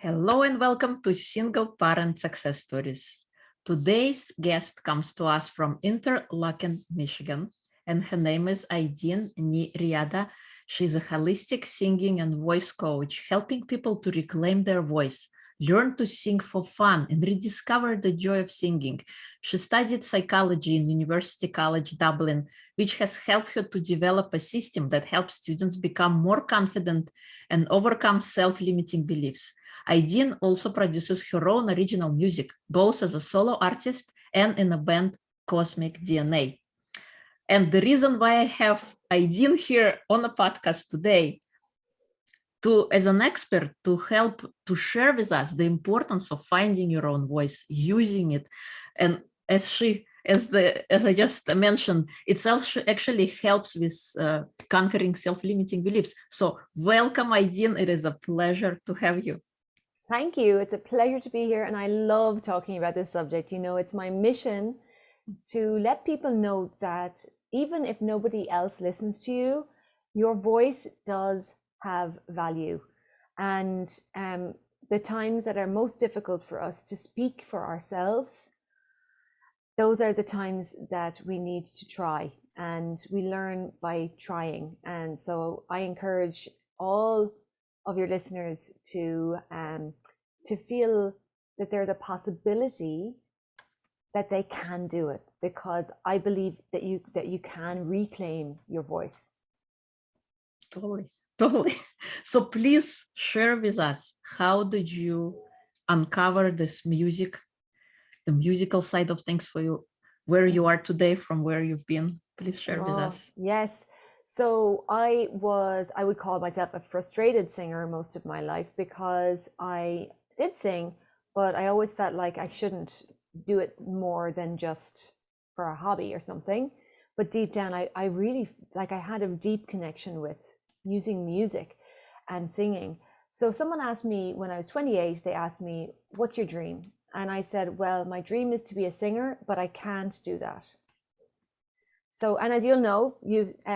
Hello and welcome to Single Parent Success Stories. Today's guest comes to us from Interlochen, Michigan, and her name is Aideen Ní Riada. She's a holistic singing and voice coach, helping people to reclaim their voice, learn to sing for fun, and rediscover the joy of singing. She studied psychology in University College Dublin, which has helped her to develop a system that helps students become more confident and overcome self-limiting beliefs. Aideen also produces her own original music, both as a solo artist and in a band, Cosmic DNA. And the reason why I have Aideen here on the podcast today, as an expert, to help to share with us the importance of finding your own voice, using it, and as I just mentioned, it actually helps with conquering self-limiting beliefs. So welcome, Aideen. It is a pleasure to have you. Thank you. It's a pleasure to be here, and I love talking about this subject. You know, it's my mission to let people know that even if nobody else listens to you, your voice does have value. And the times that are most difficult for us to speak for ourselves, those are the times that we need to try, and we learn by trying. And so I encourage all of your listeners to feel that there's a possibility that they can do it, because I believe that you can reclaim your voice. Totally. So please share with us, how did you uncover this music, the musical side of things for you, where you are today from where you've been? Please share with us. Yes. So I would call myself a frustrated singer most of my life, because I did sing, but I always felt like I shouldn't do it more than just for a hobby or something. But deep down, I really, like, I had a deep connection with using music and singing. So someone asked me when I was 28, they asked me, "What's your dream?" And I said, "Well, my dream is to be a singer, but I can't do that." So, and as you'll know,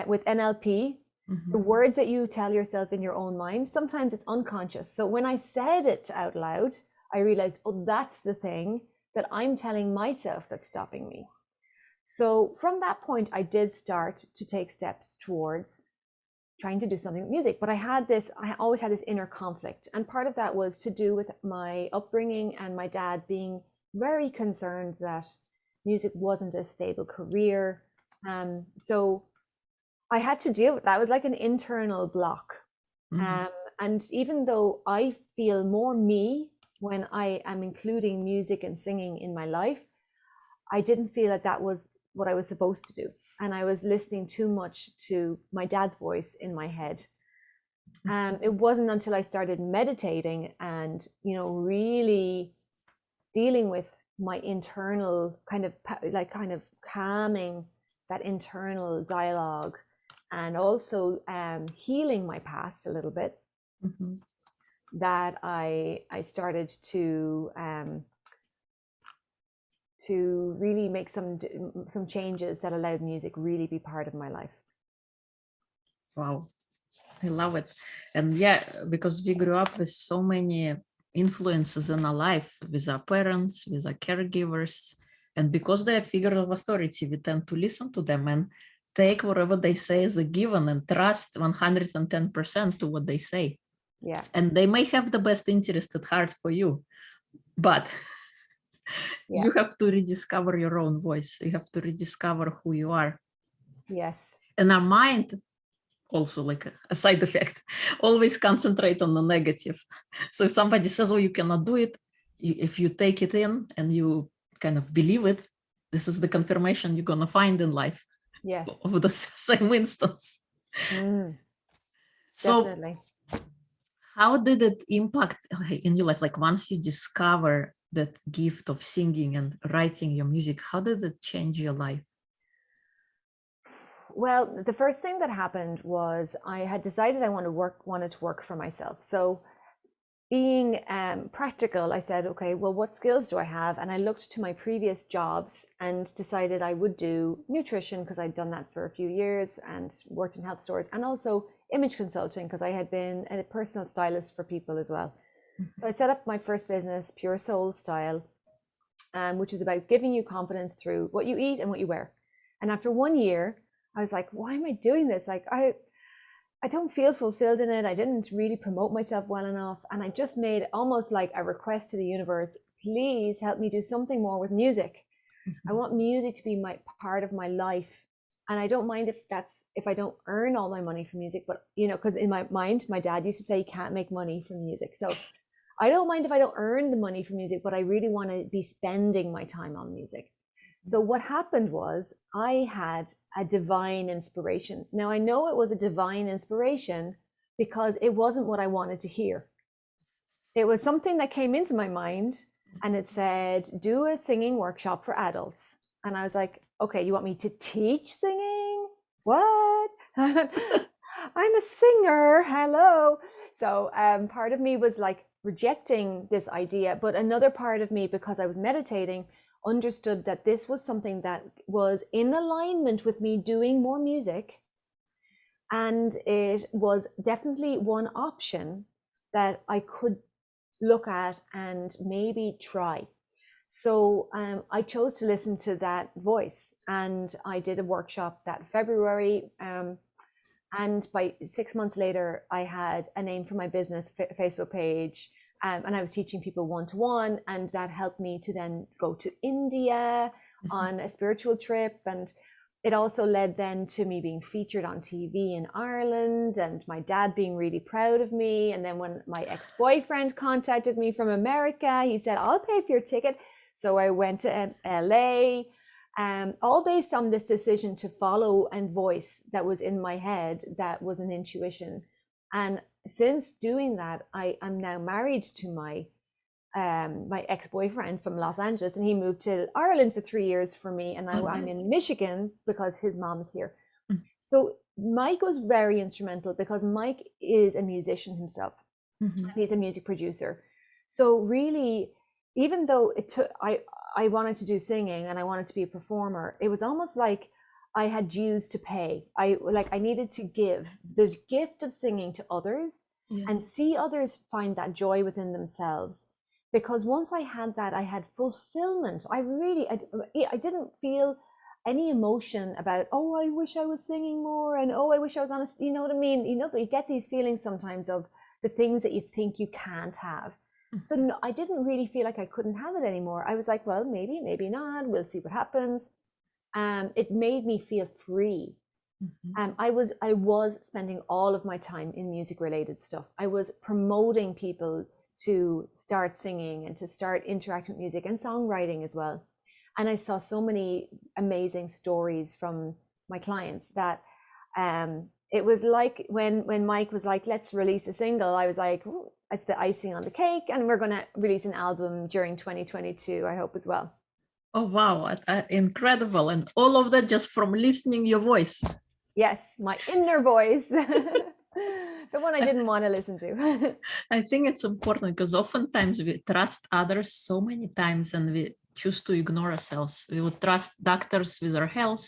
with NLP, the words that you tell yourself in your own mind, sometimes it's unconscious. So when I said it out loud, I realized, oh, that's the thing that I'm telling myself that's stopping me. So from that point, I did start to take steps towards trying to do something with music. But I always had this inner conflict. And part of that was to do with my upbringing and my dad being very concerned that music wasn't a stable career. So I had to deal with that. It was like an internal block. And even though I feel more me when I am including music and singing in my life, I didn't feel that was what I was supposed to do. And I was listening too much to my dad's voice in my head. It wasn't until I started meditating and, really dealing with my internal kind of calming that internal dialogue, and also healing my past a little bit, that I started to really make some changes that allowed music really be part of my life. Wow, I love it. And yeah, because we grew up with so many influences in our life, with our parents, with our caregivers, and because they are figures of authority, we tend to listen to them and take whatever they say as a given and trust 110% to what they say. Yeah. And they may have the best interest at heart for you, but you have to rediscover your own voice. You have to rediscover who you are. Yes. And our mind, also like a side effect, always concentrate on the negative. So if somebody says, oh, you cannot do it, if you take it in and you kind of believe it, this is the confirmation you're going to find in life. Yes. Of the same instance. So definitely. How did it impact in your life? Like once you discover that gift of singing and writing your music, how did it change your life? Well, the first thing that happened was I had decided I wanted to work for myself. So being practical, I said, okay, well, what skills do I have? And I looked to my previous jobs and decided I would do nutrition, because I'd done that for a few years and worked in health stores, and also image consulting, because I had been a personal stylist for people as well. So I set up my first business, Pure Soul Style, which was about giving you confidence through what you eat and what you wear. And after 1 year, I was like, why am I doing this? Like, I don't feel fulfilled in it. I didn't really promote myself well enough. And I just made almost like a request to the universe, please help me do something more with music. I want music to be my part of my life. And I don't mind if I don't earn all my money from music, but because in my mind, my dad used to say you can't make money from music. So I don't mind if I don't earn the money from music, but I really want to be spending my time on music. So what happened was I had a divine inspiration. Now I know it was a divine inspiration because it wasn't what I wanted to hear. It was something that came into my mind and it said, do a singing workshop for adults. And I was like, okay, you want me to teach singing? What? I'm a singer. Hello. So part of me was like rejecting this idea, but another part of me, because I was meditating, understood that this was something that was in alignment with me doing more music. And it was definitely one option that I could look at and maybe try. So I chose to listen to that voice, and I did a workshop that February. And by 6 months later, I had a name for my business Facebook page, and I was teaching people one-to-one, and that helped me to then go to India on a spiritual trip. And it also led then to me being featured on TV in Ireland and my dad being really proud of me. And then when my ex-boyfriend contacted me from America, he said, I'll pay for your ticket. So I went to LA, all based on this decision to follow and voice that was in my head, that was an intuition. And since doing that, I am now married to my ex-boyfriend from Los Angeles, and he moved to Ireland for 3 years for me, and now I'm in Michigan because his mom's here. So Mike was very instrumental because Mike is a musician himself. He's a music producer. So really, even though I wanted to do singing and I wanted to be a performer, it was almost like I had dues to pay. I needed to give the gift of singing to others and see others find that joy within themselves. Because once I had that, I had fulfillment. I didn't feel any emotion about, oh, I wish I was singing more, and oh, I wish I was honest. You know what I mean? You get these feelings sometimes of the things that you think you can't have. So no, I didn't really feel like I couldn't have it anymore. I was like, well, maybe not. We'll see what happens. It made me feel free. I was spending all of my time in music related stuff. I was promoting people to start singing and to start interacting with music and songwriting as well. And I saw so many amazing stories from my clients that it was like when Mike was like, let's release a single, I was like, it's the icing on the cake, and we're going to release an album during 2022, I hope, as well. Oh, wow. Incredible. And all of that just from listening your voice. Yes, my inner voice. The one I didn't want to listen to. I think it's important because oftentimes we trust others so many times and we choose to ignore ourselves. We would trust doctors with our health.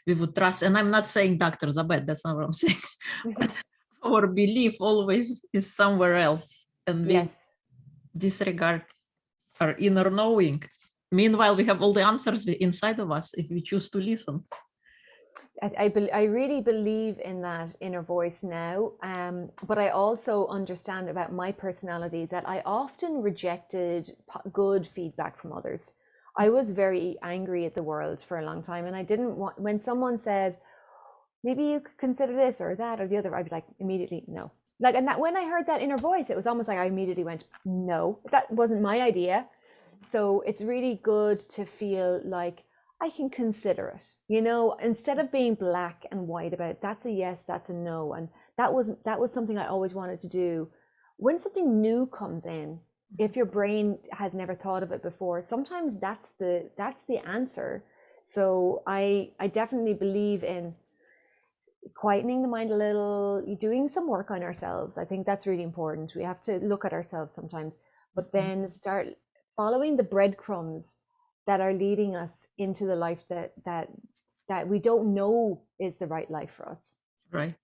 We would trust, and I'm not saying doctors are bad, that's not what I'm saying. But our belief always is somewhere else. And we disregard our inner knowing. Meanwhile, we have all the answers inside of us if we choose to listen. I really believe in that inner voice now, but I also understand about my personality that I often rejected good feedback from others. I was very angry at the world for a long time, and I didn't want, when someone said, maybe you could consider this or that or the other, I'd be like, immediately, no. Like, and that when I heard that inner voice, it was almost like I immediately went, no, that wasn't my idea. So it's really good to feel like I can consider it, instead of being black and white about it, that's a yes, that's a no. And that was something I always wanted to do. When something new comes in, if your brain has never thought of it before, sometimes that's the answer. So I definitely believe in quietening the mind a little, doing some work on ourselves. I think that's really important. We have to look at ourselves sometimes, but then start following the breadcrumbs that are leading us into the life that we don't know is the right life for us. Right.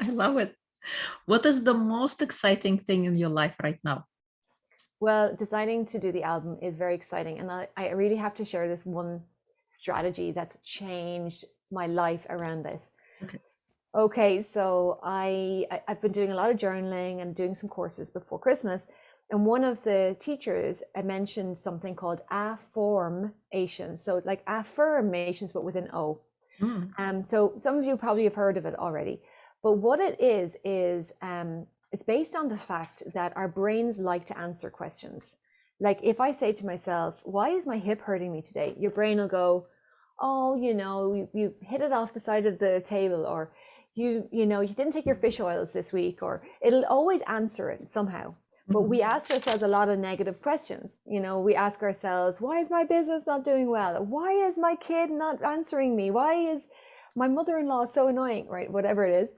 I love it. What is the most exciting thing in your life right now? Well, deciding to do the album is very exciting. And I really have to share this one strategy that's changed my life around this. Okay. Okay, so I've been doing a lot of journaling and doing some courses before Christmas. And one of the teachers mentioned something called affirmations. So like affirmations, but with an O. Mm. So some of you probably have heard of it already. But what it is it's based on the fact that our brains like to answer questions. Like if I say to myself, why is my hip hurting me today? Your brain will go, oh, you hit it off the side of the table, or you didn't take your fish oils this week, or it'll always answer it somehow. But we ask ourselves a lot of negative questions. We ask ourselves, why is my business not doing well? Why is my kid not answering me? Why is my mother-in-law so annoying, right? Whatever it is.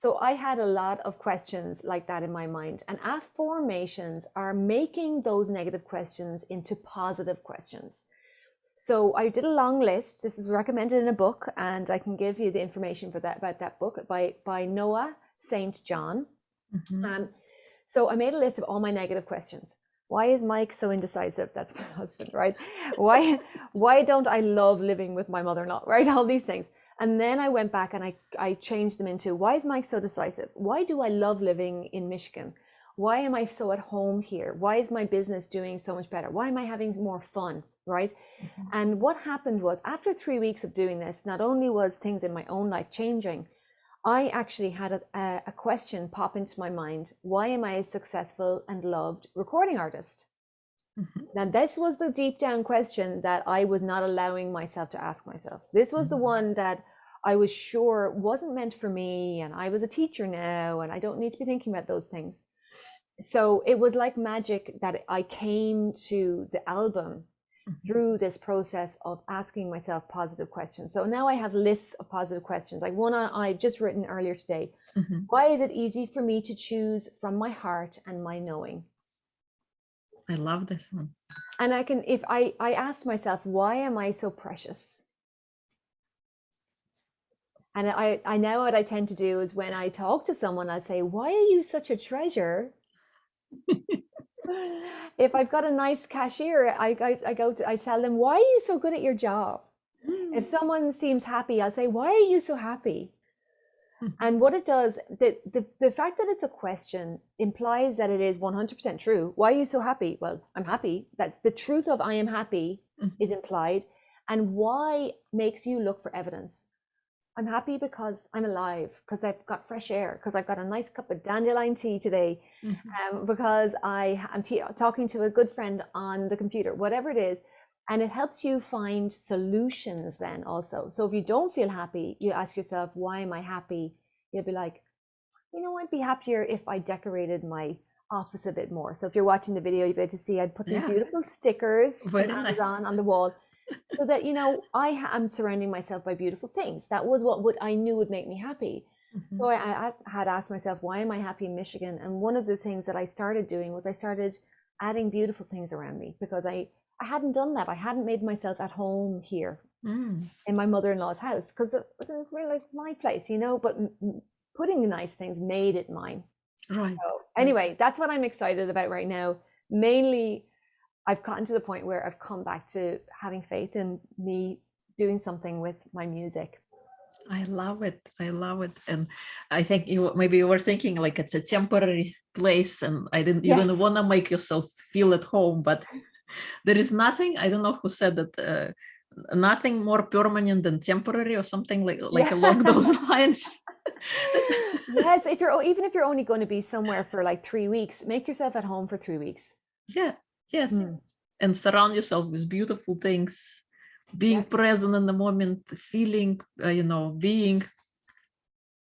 So I had a lot of questions like that in my mind. And affirmations are making those negative questions into positive questions. So I did a long list. This is recommended in a book, and I can give you the information for that about that book by Noah St. John. Mm-hmm. So I made a list of all my negative questions. Why is Mike so indecisive? That's my husband, right? Why don't I love living with my mother-in-law, right? All these things. And then I went back and I changed them into, why is Mike so decisive? Why do I love living in Michigan? Why am I so at home here? Why is my business doing so much better? Why am I having more fun, right? Mm-hmm. And what happened was, after 3 weeks of doing this, not only was things in my own life changing, I actually had a question pop into my mind. Why am I a successful and loved recording artist? Mm-hmm. Now, this was the deep down question that I was not allowing myself to ask myself. This was the one that I was sure wasn't meant for me, and I was a teacher now, and I don't need to be thinking about those things. So it was like magic that I came to the album through this process of asking myself positive questions. So now I have lists of positive questions, like one I just written earlier today. Mm-hmm. Why is it easy for me to choose from my heart and my knowing? I love this one. And if I asked myself, why am I so precious? And I know what I tend to do is when I talk to someone, I say, why are you such a treasure? If I've got a nice cashier, I tell them, why are you so good at your job? If someone seems happy, I'll say, why are you so happy? And what it does, the fact that it's a question implies that it is 100% true. Why are you so happy? Well, I'm happy. That's the truth of I am happy is implied. And why makes you look for evidence. I'm happy because I'm alive, because I've got fresh air, because I've got a nice cup of dandelion tea today, because I'm talking to a good friend on the computer, whatever it is. And it helps you find solutions then also. So if you don't feel happy, you ask yourself, why am I happy? You'll be like, I'd be happier if I decorated my office a bit more. So if you're watching the video, you'll be able to see I'd put these beautiful stickers from Amazon on the wall, so that I am surrounding myself by beautiful things. That was what I knew would make me happy. So I had asked myself, why am I happy in Michigan? And one of the things that I started doing was I started adding beautiful things around me, because I hadn't done that. I hadn't made myself at home here in my mother-in-law's house, because it was really like my place, but putting the nice things made it mine. Right. So anyway, that's what I'm excited about right now. Mainly, I've gotten to the point where I've come back to having faith in me doing something with my music. I love it. I love it. And I think maybe you were thinking like it's a temporary place, and you don't want to make yourself feel at home, but there is nothing, I don't know who said that, nothing more permanent than temporary, or something like along those lines. Yes, even if you're only going to be somewhere for like 3 weeks, make yourself at home for 3 weeks. Yeah, yes. And surround yourself with beautiful things, being present in the moment, feeling, being.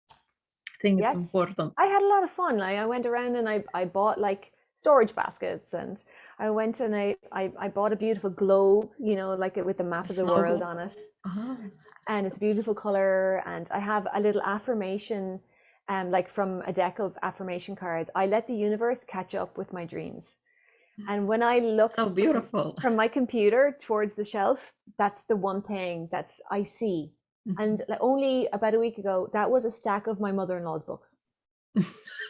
I think it's important. I had a lot of fun. Like I went around and I bought like storage baskets, and I went and I bought a beautiful globe, like with the map of the world on it. And it's a beautiful color. And I have a little affirmation, like from a deck of affirmation cards. I let the universe catch up with my dreams. And when I look so beautiful from my computer towards the shelf, that's the one thing that's I see. And like only about a week ago, that was a stack of my mother-in-law's books.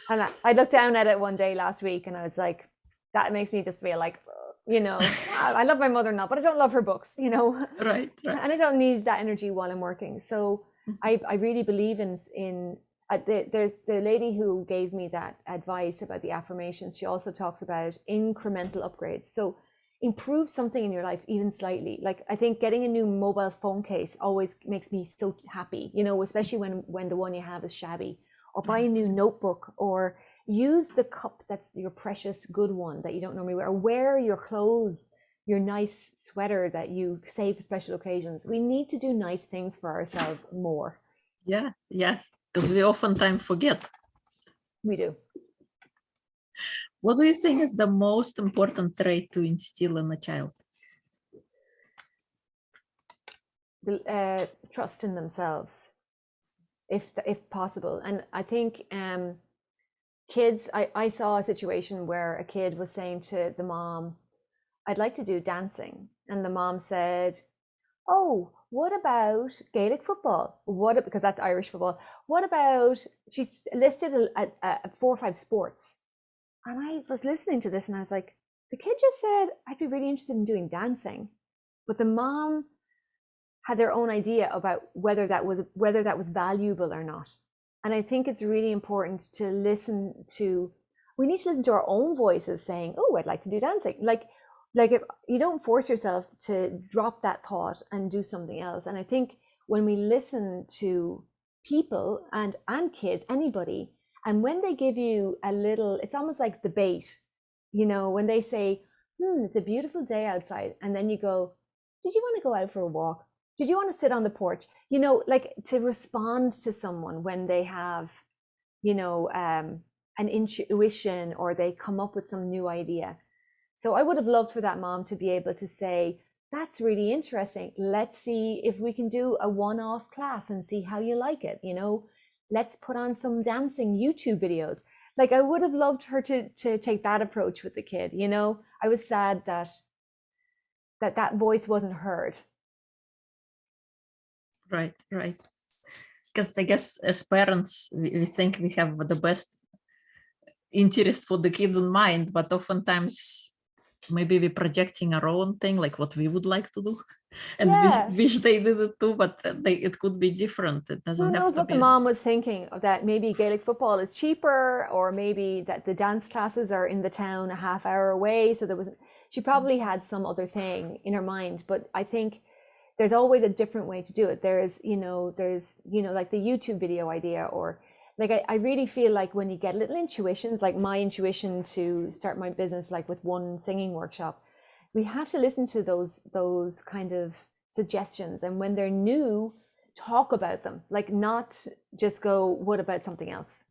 And I looked down at it one day last week and I was like, that makes me just feel like, I love my mother now, but I don't love her books, Right, right. and I don't need that energy while I'm working. So I really believe there's the lady who gave me that advice about the affirmations. She also talks about incremental upgrades. So improve something in your life even slightly. Like I think getting a new mobile phone case always makes me so happy, especially when the one you have is shabby. Or buy a new notebook, or use the cup that's your precious good one that you don't normally wear. Or wear your clothes, your nice sweater that you save for special occasions. We need to do nice things for ourselves more. Yes, yes, because we oftentimes forget. We do. What do you think is the most important trait to instill in a child? Trust in themselves, if possible. And I think kids, I saw a situation where a kid was saying to the mom, I'd like to do dancing. And the mom said, oh, what about Gaelic football? Because that's Irish football. What about, she's listed 4 or 5 sports. And I was listening to this and I was like, the kid just said, I'd be really interested in doing dancing. But the mom had their own idea about whether that was valuable or not. And I think it's really important to we need to listen to our own voices saying, oh, I'd like to do dancing. Like if you don't force yourself to drop that thought and do something else. And I think when we listen to people and kids, anybody, and when they give you a little, it's almost like the bait, when they say, it's a beautiful day outside. And then you go, did you want to go out for a walk? Did you want to sit on the porch? Like to respond to someone when they have, an intuition or they come up with some new idea. So I would have loved for that mom to be able to say, that's really interesting. Let's see if we can do a one-off class and see how you like it. Let's put on some dancing YouTube videos. Like I would have loved her to take that approach with the kid. I was sad that voice wasn't heard. Right, right. Because I guess as parents, we think we have the best interest for the kids in mind, but oftentimes maybe we're projecting our own thing, like what we would like to do, and Yeah. we wish they did it too, but it could be different. It Who doesn't have knows to what the be. mom was thinking, that maybe Gaelic football is cheaper, or maybe that the dance classes are in the town a half hour away. So she probably had some other thing in her mind. But I think there's always a different way to do it. There's like the YouTube video idea, or like I really feel like when you get little intuitions, like my intuition to start my business, like with one singing workshop, we have to listen to those kind of suggestions, and when they're new, talk about them, like not just go, what about something else?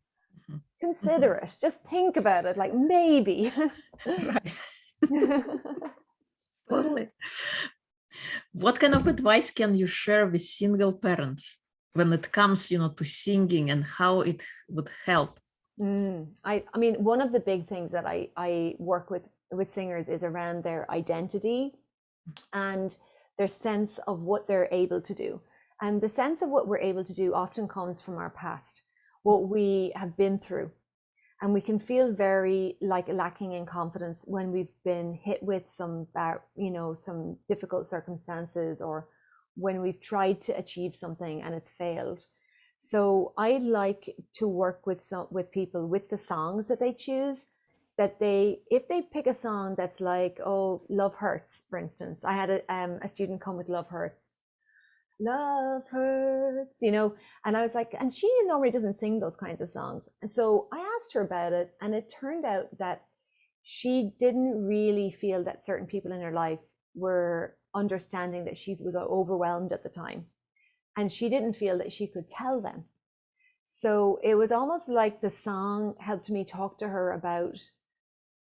Consider it, just think about it, like maybe. Right. Totally. What kind of advice can you share with single parents when it comes, to singing and how it would help? I mean, one of the big things that I work with singers is around their identity and their sense of what they're able to do. And the sense of what we're able to do often comes from our past, what we have been through. And we can feel very like lacking in confidence when we've been hit with some difficult circumstances, or when we've tried to achieve something and it's failed. So I like to work with people with the songs that they choose, that if they pick a song that's like, oh, Love Hurts, for instance. I had a student come with Love Hurts. Love hurts, and I was like, and she normally doesn't sing those kinds of songs. And so I asked her about it, and it turned out that she didn't really feel that certain people in her life were understanding that she was overwhelmed at the time. And she didn't feel that she could tell them. So it was almost like the song helped me talk to her about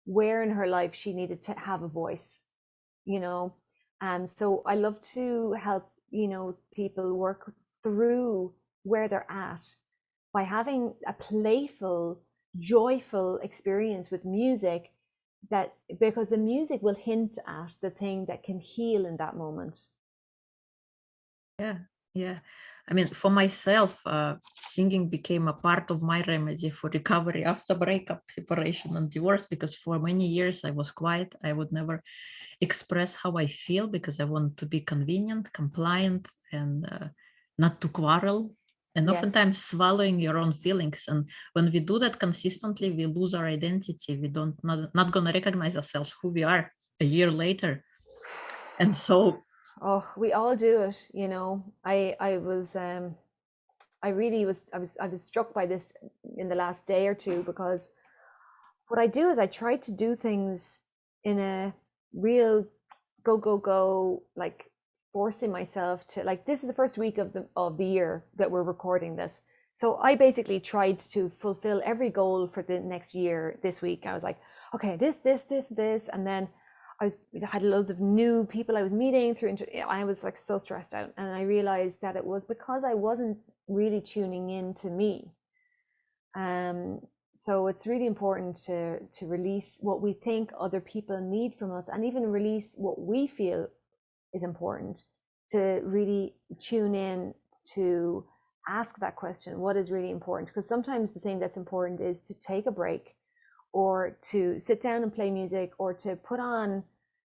where in her life she needed to have a voice, and so I love to help people work through where they're at by having a playful, joyful experience with music, that because the music will hint at the thing that can heal in that moment. Yeah, yeah. I mean, for myself, singing became a part of my remedy for recovery after breakup, separation, and divorce, because for many years I was quiet. I would never express how I feel because I want to be convenient, compliant, and not to quarrel. And Yes. oftentimes swallowing your own feelings. And when we do that consistently, we lose our identity. We not gonna recognize ourselves who we are a year later. And so, oh, we all do it, you know. I was I really was I was struck by this in the last day or two, because what I do is I try to do things in a real go, like forcing myself to, like, this is the first week of the year that we're recording this. So I basically tried to fulfill every goal for the next year this week. I was like, okay, this, and then I had loads of new people I was meeting through. I was like so stressed out, and I realized that it was because I wasn't really tuning in to me. So it's really important to release what we think other people need from us, and even release what we feel is important, to really tune in to ask that question, what is really important? Because sometimes the thing that's important is to take a break, or to sit down and play music, or to put on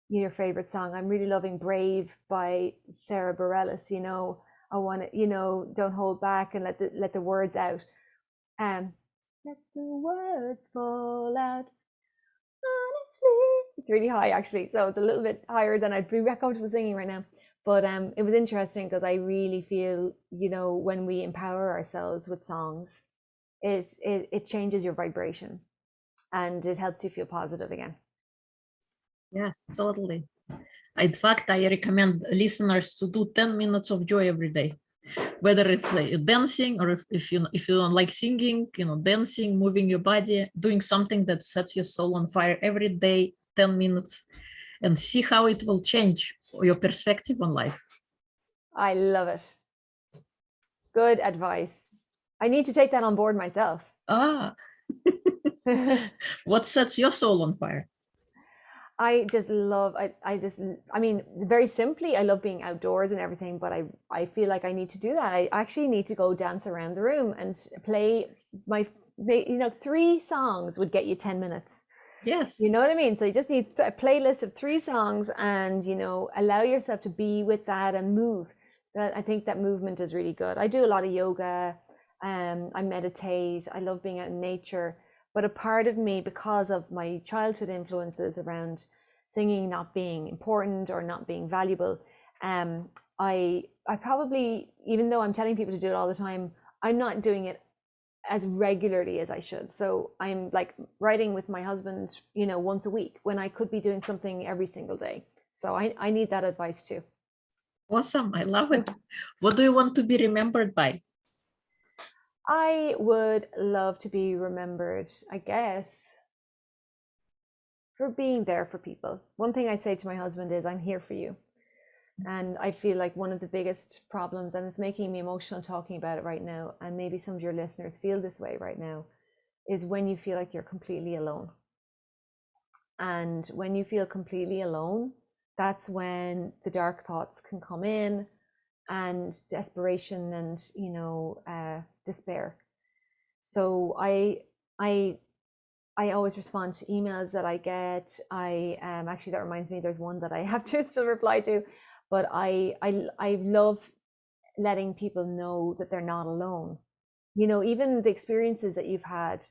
your favorite song. I'm really loving Brave by Sarah Bareilles. You know, I want to, you know, don't hold back and let the words out. Let the words fall out honestly. It's really high, actually, so it's a little bit higher than I'd be comfortable singing right now. But it was interesting because I really feel, you know, when we empower ourselves with songs, it changes your vibration, and it helps you feel positive again. yes, totally. In fact, I recommend listeners to do 10 minutes of joy every day, whether it's dancing, or if you don't like singing, you know, dancing, moving your body, doing something that sets your soul on fire every day, 10 minutes, and see how it will change your perspective on life. I love it. Good advice. I need to take that on board myself. What sets your soul on fire? I just love, I mean, very simply, I love being outdoors and everything, but I feel like I need to do that. I actually need to go dance around the room and play my, you know, 3 songs would get you 10 minutes. Yes. You know what I mean? So you just need a playlist of 3 songs, and, you know, allow yourself to be with that and move. That, I think that movement is really good. I do a lot of yoga, I meditate, I love being out in nature. But a part of me, because of my childhood influences around singing not being important or not being valuable, I probably, even though I'm telling people to do it all the time, I'm not doing it as regularly as I should. So I'm like writing with my husband, you know, once a week, when I could be doing something every single day. So I need that advice too. Awesome. I love it. What do you want to be remembered by? I would love to be remembered, I guess, for being there for people. One thing I say to my husband is, I'm here for you. And I feel like one of the biggest problems, and it's making me emotional talking about it right now, and maybe some of your listeners feel this way right now, is when you feel like you're completely alone. And when you feel completely alone, that's when the dark thoughts can come in, and desperation, and, you know, despair. So I always respond to emails that I get. I actually, that reminds me, there's one that I have to still reply to, but I love letting people know that they're not alone. You know, even the experiences that you've had,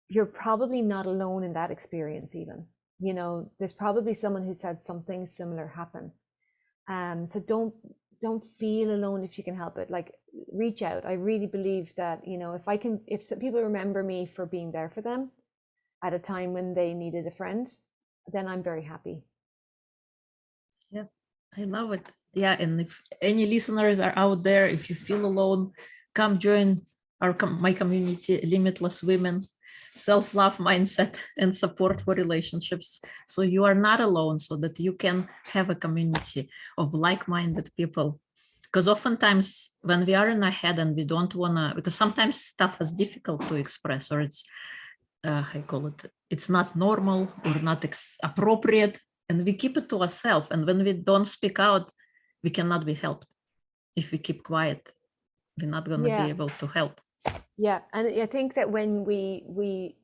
you're probably not alone in that experience. Even, you know, there's probably someone who's had something similar happen. So don't feel alone if you can help it. Like, reach out. I really believe that, you know, if some people remember me for being there for them at a time when they needed a friend, then I'm very happy. Yeah, I love it. Yeah, and if any listeners are out there, if you feel alone, come join my community, Limitless Women, self-love mindset and support for relationships. So you are not alone, so that you can have a community of like-minded people. Because oftentimes when we are in our head and we don't want to, because sometimes stuff is difficult to express, or it's, I call it, it's not normal or not appropriate, and we keep it to ourselves. And when we don't speak out, we cannot be helped if we keep quiet. we're not going to be Yeah. able to help. Yeah, and I think that when we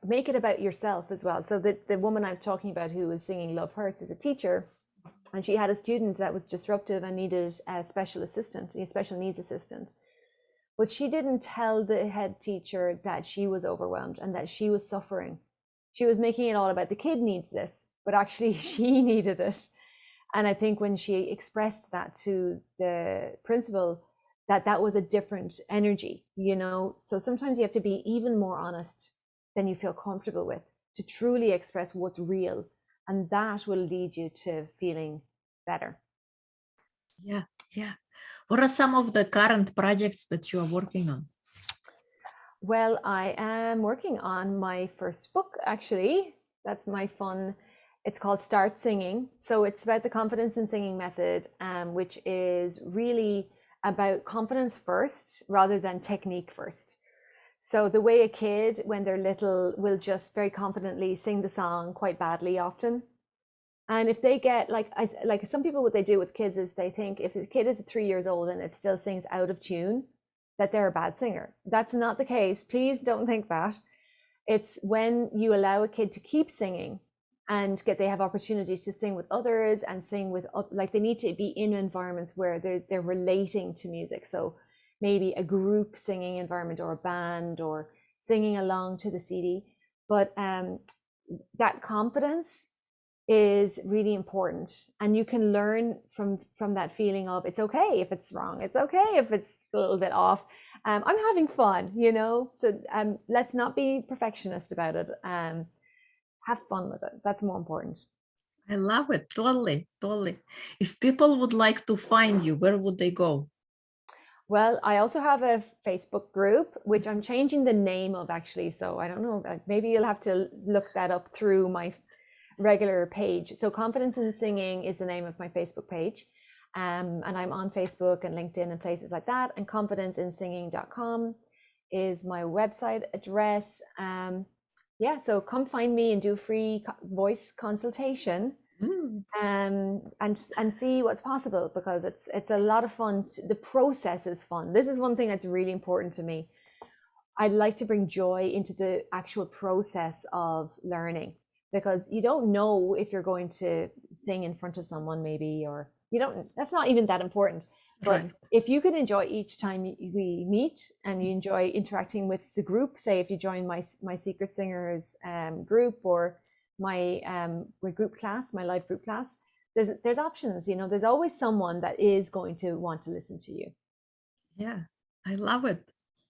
make it about yourself as well. So the woman I was talking about who was singing Love Hurts is a teacher, and she had a student that was disruptive and needed a special assistant, a special needs assistant. But she didn't tell the head teacher that she was overwhelmed and that she was suffering. She was making it all about the kid needs this, but actually she needed it. And I think when she expressed that to the principal, that was a different energy, you know. So sometimes you have to be even more honest than you feel comfortable with to truly express what's real, and that will lead you to feeling better. Yeah, yeah. What are some of the current projects that you are working on? Well, I am working on my first book, actually. That's my fun. It's called Start Singing. So it's about the confidence in singing method, which is really about confidence first rather than technique first. So the way a kid, when they're little, will just very confidently sing the song quite badly often. And if they get like some people, what they do with kids is they think if a kid is 3 years old and it still sings out of tune, that they're a bad singer. That's not the case. Please don't think that. It's when you allow a kid to keep singing and they have opportunities to sing with others and sing with, like, they need to be in environments where they're relating to music. So maybe a group singing environment or a band or singing along to the CD. But that confidence is really important, and you can learn from that feeling of it's okay if it's wrong, it's okay if it's a little bit off. I'm having fun, you know. So let's not be perfectionist about it. Have fun with it. That's more important. I love it. Totally, totally. If people would like to find you, where would they go? Well, I also have a Facebook group which I'm changing the name of, actually, so I don't know, maybe you'll have to look that up through my regular page. So Confidence in Singing is the name of my Facebook page. And I'm on Facebook and LinkedIn and places like that. And confidenceinsinging.com is my website address. Yeah, so come find me and do a free voice consultation, and see what's possible, because it's a lot of fun. The process is fun. This is one thing that's really important to me. I'd like to bring joy into the actual process of learning, because you don't know if you're going to sing in front of someone, maybe, or you don't, that's not even that important. But Right. if you can enjoy each time we meet, and you enjoy interacting with the group, say if you join my Secret Singers group, or my group class, my live group class, there's options, you know. There's always someone that is going to want to listen to you. Yeah, I love it.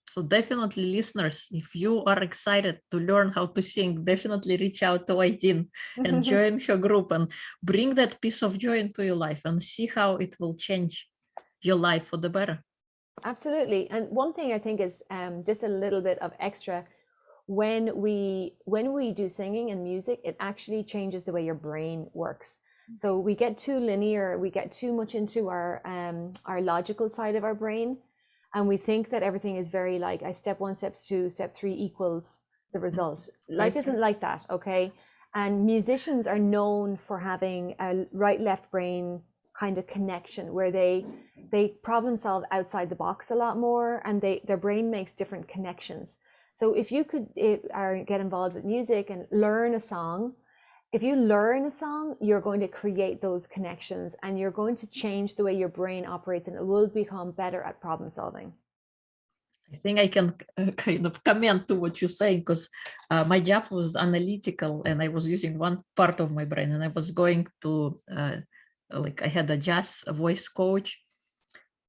So definitely, listeners, if you are excited to learn how to sing, definitely reach out to Aideen and join her group and bring that piece of joy into your life and see how it will change your life for the better. Absolutely. And one thing I think is just a little bit of extra, when we do singing and music, it actually changes the way your brain works. So we get too linear, we get too much into our logical side of our brain, and we think that everything is very like step one, step two, step three equals the result. Life Right. isn't like that, okay? And musicians are known for having a right left brain kind of connection, where they problem solve outside the box a lot more, and their brain makes different connections. So if you could get involved with music and learn a song, if you learn a song, you're going to create those connections, and you're going to change the way your brain operates, and it will become better at problem solving. I think I can kind of comment to what you're saying, because my job was analytical and I was using one part of my brain, and I was going to, like, I had a jazz voice coach.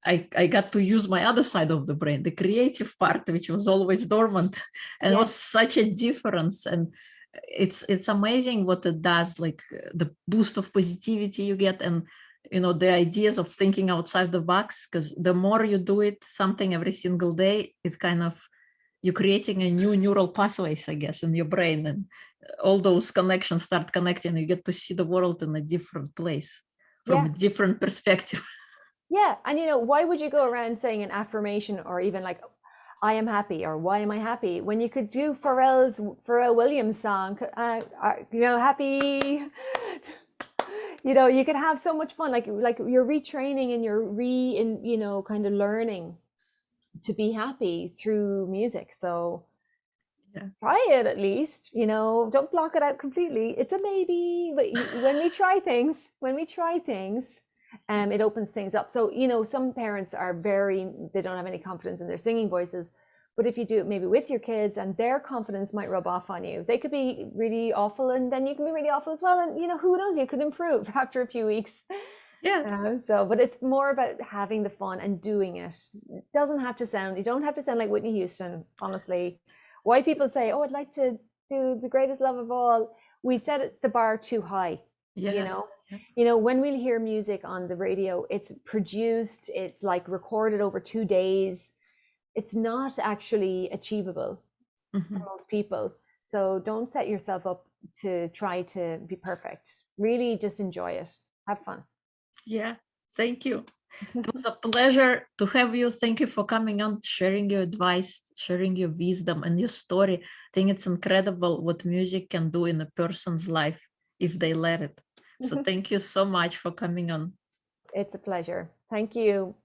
I got to use my other side of the brain, the creative part, which was always dormant. And it was such a difference. And it's amazing what it does, like the boost of positivity you get, and the ideas of thinking outside the box, because the more you do it something every single day, it kind of, you're creating a new neural pathways, I guess, in your brain, and all those connections start connecting. You get to see the world in a different place, from Yeah. a different perspective. Yeah. And why would you go around saying an affirmation, or even like, I am happy, or why am I happy, when you could do Pharrell Williams song, happy. You could have so much fun, like you're retraining, and you're kind of learning to be happy through music. So Yeah. try it at least, don't block it out completely. It's a maybe, but when we try things, it opens things up. So, some parents they don't have any confidence in their singing voices. But if you do it maybe with your kids and their confidence might rub off on you, they could be really awful and then you can be really awful as well. And, who knows, you could improve after a few weeks. Yeah. But it's more about having the fun and doing it. You don't have to sound like Whitney Houston, honestly. Why people say, "Oh, I'd like to do the greatest love of all," we set the bar too high. Yeah. You know, Yeah. when we hear music on the radio, it's produced, it's like recorded over 2 days. It's not actually achievable for most people. So don't set yourself up to try to be perfect. Really, just enjoy it. Have fun. Yeah. Thank you. It was a pleasure to have you. Thank you for coming on, sharing your advice, sharing your wisdom and your story. I think it's incredible what music can do in a person's life if they let it. So thank you so much for coming on. It's a pleasure. Thank you.